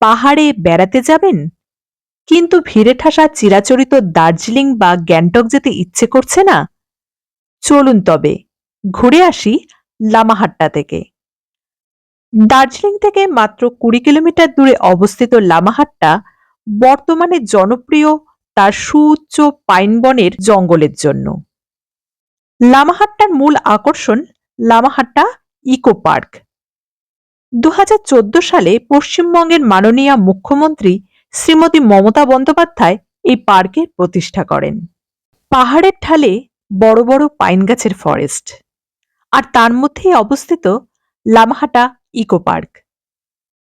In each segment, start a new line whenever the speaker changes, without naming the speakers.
পাহাড়ে বেড়াতে যাবেন কিন্তু ভিড়ে ঠাসা চিরাচরিত দার্জিলিং বা গ্যাংটক যেতে ইচ্ছে করছে না? চলুন তবে ঘুরে আসি লামাহাট্টা থেকে। দার্জিলিং থেকে মাত্র ২০ কিলোমিটার দূরে অবস্থিত লামাহাট্টা বর্তমানে জনপ্রিয় তার সুউচ্চ পাইন বনের জঙ্গলের জন্য। লামাহাট্টার মূল আকর্ষণ লামাহাট্টা ইকো পার্ক। ২০১৪ সালে পশ্চিমবঙ্গের মাননীয় মুখ্যমন্ত্রী শ্রীমতী মমতা বন্দ্যোপাধ্যায় এই পার্কের প্রতিষ্ঠা করেন। পাহাড়ের ঢালে বড় বড় পাইন গাছের ফরেস্ট, আর তার মধ্যেই অবস্থিত লামাহাট্টা ইকো পার্ক।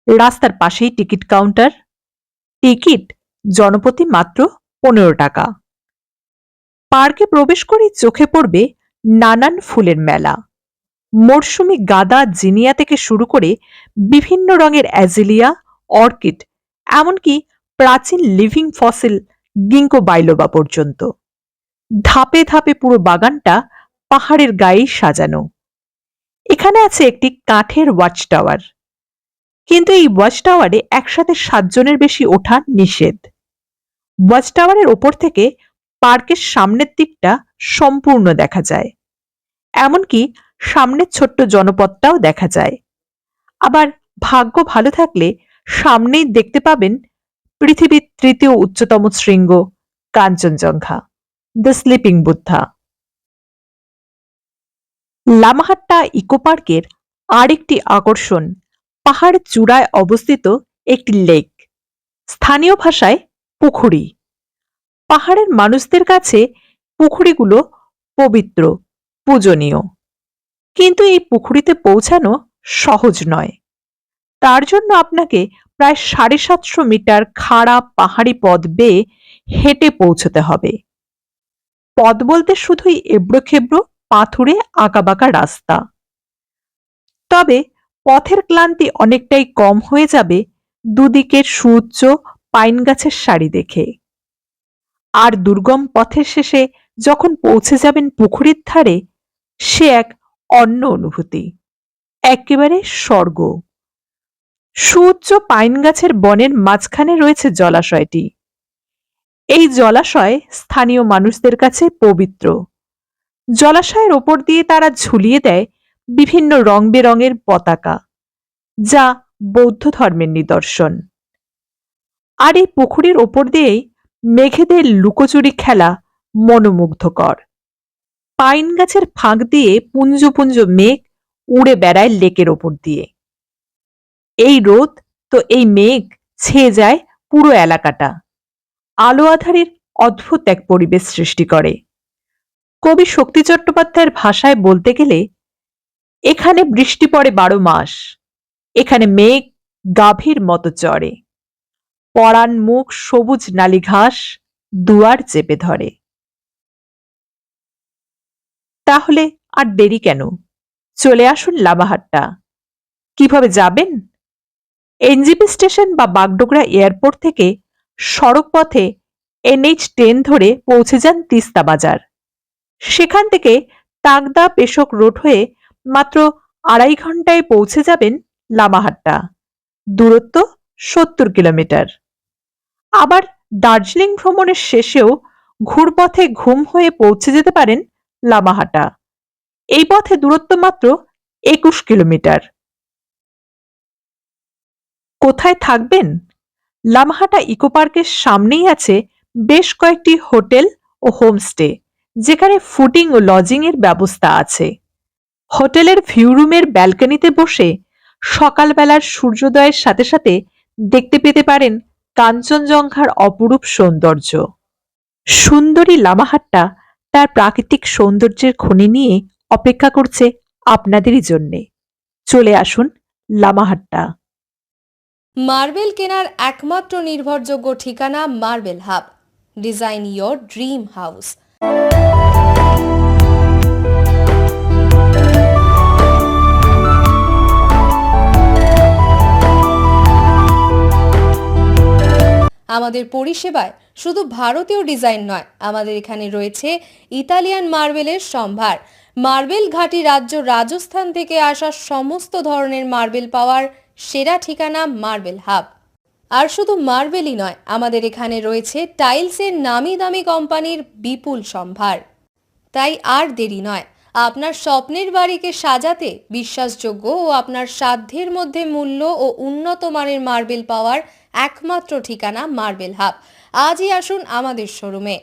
রাস্তার পাশেই টিকিট কাউন্টার। টিকিট জনপ্রতি মাত্র ১৫ টাকা। পার্কে প্রবেশ করেই চোখে পড়বে নানান ফুলের মেলা। মরশুমি গাঁদা, জিনিয়া থেকে শুরু করে বিভিন্ন রঙের অ্যাজিলিয়া, অর্কিড, এমনকি প্রাচীন লিভিং ফসিল গিঙ্কো বাইলোবা পর্যন্ত। ধাপে ধাপে পুরো বাগানটা পাহাড়ের গায়েই সাজানো। এখানে আছে একটি কাঠের ওয়াচ টাওয়ার, কিন্তু এই ওয়াচ টাওয়ারে একসাথে ৭ জনের বেশি ওঠা নিষেধ। ওয়াচ টাওয়ারের ওপর থেকে পার্কের সামনের দিকটা সম্পূর্ণ দেখা যায়, এমনকি সামনের ছোট্ট জনপদটাও দেখা যায়। আবার ভাগ্য ভালো থাকলে সামনেই দেখতে পাবেন পৃথিবীর ৩য় উচ্চতম শৃঙ্গ Kanchenjunga, the sleeping Buddha. Lamahatta eco পার্কের আরেকটি আকর্ষণ পাহাড় চূড়ায় অবস্থিত একটি লেক, স্থানীয় ভাষায় পুকুরি। পাহাড়ের মানুষদের কাছে পুকুরিগুলো পবিত্র, পূজনীয়। কিন্তু এই পুকুরিতে পৌঁছানো সহজ নয়। তার জন্য আপনাকে প্রায় ৭৫০ মিটার খাড়া পাহাড়ি পথ বেয়ে হেঁটে পৌঁছতে হবে। পথ বলতে শুধুই এবড়োখেবড়ো পাথুরে আঁকাবাঁকা রাস্তা। তবে পথের ক্লান্তি অনেকটাই কম হয়ে যাবে দুদিকের সুউচ্চ পাইন গাছের সারি দেখে। আর দুর্গম পথের শেষে যখন পৌঁছে যাবেন পুকুরের ধারে, সে এক অন্য অনুভূতি, একেবারে স্বর্গ। সুউচ্চ পাইন গাছের বনের মাঝখানে রয়েছে জলাশয়টি। এই জলাশয় স্থানীয় মানুষদের কাছে পবিত্র। জলাশয়ের ওপর দিয়ে তারা ঝুলিয়ে দেয় বিভিন্ন রং বেরঙের পতাকা, যা বৌদ্ধ ধর্মের নিদর্শন। আর এই পুকুরের ওপর দিয়েই মেঘেদের লুকোচুরি খেলা মনোমুগ্ধকর। পাইন গাছের ফাঁক দিয়ে পুঞ্জ পুঞ্জ মেঘ উড়ে বেড়ায় লেকের ওপর দিয়ে। এই রোদ তো এই মেঘ ছেয়ে যায় পুরো এলাকাটা। আলো আঁধারির অদ্ভুত এক পরিবেশ সৃষ্টি করে। কবি শক্তি চট্টোপাধ্যায়ের ভাষায় বলতে গেলে, এখানে বৃষ্টি পড়ে ১২ মাস, এখানে মেঘ গাভীর মতো চড়ে, পরাণ মুখ সবুজ নালি ঘাস দুয়ার চেপে ধরে। তাহলে আর দেরি কেন? চলে আসুন লামাহাট্টা। কিভাবে যাবেন? এনজিপি স্টেশন বা বাগডোগরা এয়ারপোর্ট থেকে সড়ক পথে NH10 ধরে পৌঁছে যান তিস্তা বাজার। সেখান থেকে তাগদা পেশক রোড হয়ে মাত্র ২.৫ ঘন্টায় পৌঁছে যাবেন লামাহাট্টা। দূরত্ব ৭০ কিলোমিটার। আবার দার্জিলিং ভ্রমণের শেষেও ঘুরপথে ঘুম হয়ে পৌঁছে যেতে পারেন লামাহাট্টা। এই পথে দূরত্ব মাত্র ২১ কিলোমিটার। কোথায় থাকবেন? লামাহাট্টা ইকো পার্কের সামনেই আছে বেশ কয়েকটি হোটেল ও হোমস্টে, যেখানে ফুডিং ও লজিং এর ব্যবস্থা আছে। হোটেলের ভিউ রুমের ব্যালকনিতে বসে সকালবেলার সূর্যোদয়ের সাথে সাথে দেখতে পেতে পারেন কাঞ্চনজঙ্ঘার অপরূপ সৌন্দর্য। সুন্দরী লামাহাট্টা তার প্রাকৃতিক সৌন্দর্যের খনি নিয়ে অপেক্ষা করছে আপনাদেরই জন্যে। চলে আসুন লামাহাট্টা।
মার্বেল কেনার একমাত্র নির্ভরযোগ্য ঠিকানা marble hub. Design your dream house. আমাদের পরিষেবায় শুধু ভারতীয় ডিজাইন নয়, আমাদের এখানে রয়েছে ইতালিয়ান মার্বেলের সম্ভার। মার্বেল ঘাঁটি রাজ্য রাজস্থান থেকে আসা সমস্ত ধরনের মার্বেল পাওয়ার সেরা ঠিকানা মার্বেল হাব। আর শুধু মার্বেলই নয়, আমাদের এখানে রয়েছে টাইলসের নামি দামি কোম্পানির বিপুল সম্ভার। তাই আর দেরি নয়, আপনার স্বপ্নের বাড়িকে সাজাতে বিশ্বাসযোগ্য ও আপনার সাধ্যের মধ্যে মূল্য ও উন্নত মানের মার্বেল পাওয়ার একমাত্র ঠিকানা মার্বেল হাব। আজই আসুন আমাদের শোরুমে।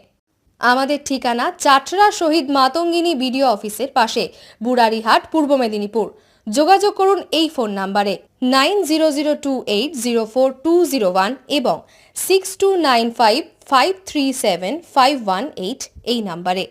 আমাদের ঠিকানা চাটরা শহীদ মাতঙ্গিনী বিডিও অফিসের পাশে, বুড়ারিহাট, পূর্ব মেদিনীপুর। যোগাযোগ করুন এই ফোন নাম্বারে 9002804201 এবং 6295537518 এই নাম্বারে।